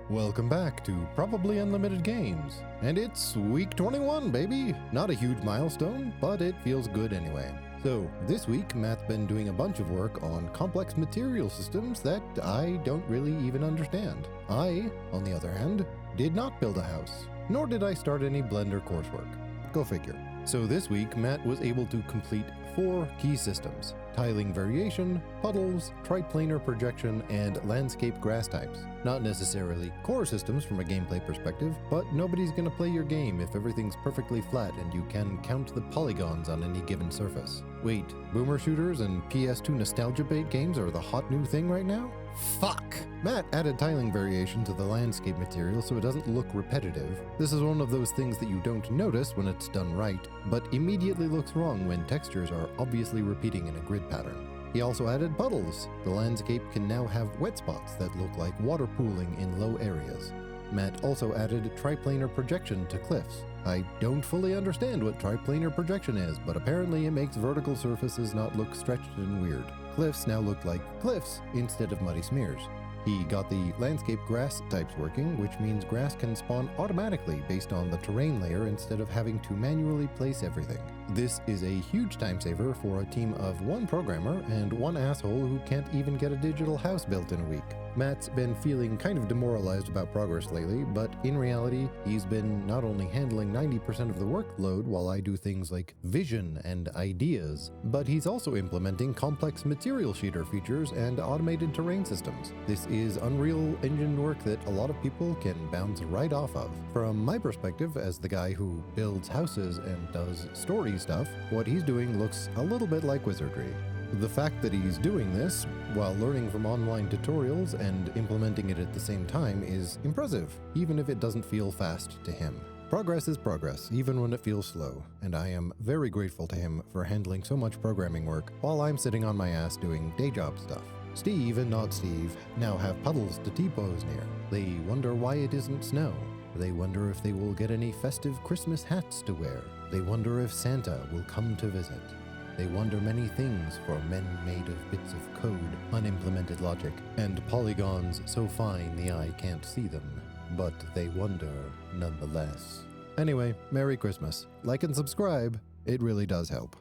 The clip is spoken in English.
Welcome back to Probably Unlimited Games. And it's week 21, baby! Not a huge milestone, but it feels good anyway. So, this week, Matt's been doing a bunch of work on complex material systems that I don't really even understand. I, on the other hand, did not build a house, nor did I start any Blender coursework. Go figure. So this week, Matt was able to complete 4 key systems: tiling variation, puddles, triplanar projection, and landscape grass types. Not necessarily core systems from a gameplay perspective, but nobody's gonna play your game if everything's perfectly flat and you can count the polygons on any given surface. Wait, boomer shooters and PS2 nostalgia bait games are the hot new thing right now? Fuck! Matt added tiling variation to the landscape material so it doesn't look repetitive. This is one of those things that you don't notice when it's done right, but immediately looks wrong when textures are obviously repeating in a grid pattern. He also added puddles. The landscape can now have wet spots that look like water pooling in low areas. Matt also added triplanar projection to cliffs. I don't fully understand what triplanar projection is, but apparently it makes vertical surfaces not look stretched and weird. Cliffs now look like cliffs instead of muddy smears. He got the landscape grass types working, which means grass can spawn automatically based on the terrain layer instead of having to manually place everything. This is a huge time saver for a team of 1 programmer and 1 asshole who can't even get a digital house built in a week. Matt's been feeling kind of demoralized about progress lately, but in reality, he's been not only handling 90% of the workload while I do things like vision and ideas, but he's also implementing complex material sheeter features and automated terrain systems. This is Unreal Engine work that a lot of people can bounce right off of. From my perspective, as the guy who builds houses and does story stuff, what he's doing looks a little bit like wizardry. The fact that he's doing this while learning from online tutorials and implementing it at the same time is impressive, even if it doesn't feel fast to him. Progress is progress, even when it feels slow, and I am very grateful to him for handling so much programming work while I'm sitting on my ass doing day job stuff. Steve and not Steve now have puddles to T-pose near. They wonder why it isn't snow. They wonder if they will get any festive Christmas hats to wear. They wonder if Santa will come to visit. They wonder many things for men made of bits of code, unimplemented logic, and polygons so fine the eye can't see them. But they wonder nonetheless. Anyway, Merry Christmas. Like and subscribe, it really does help.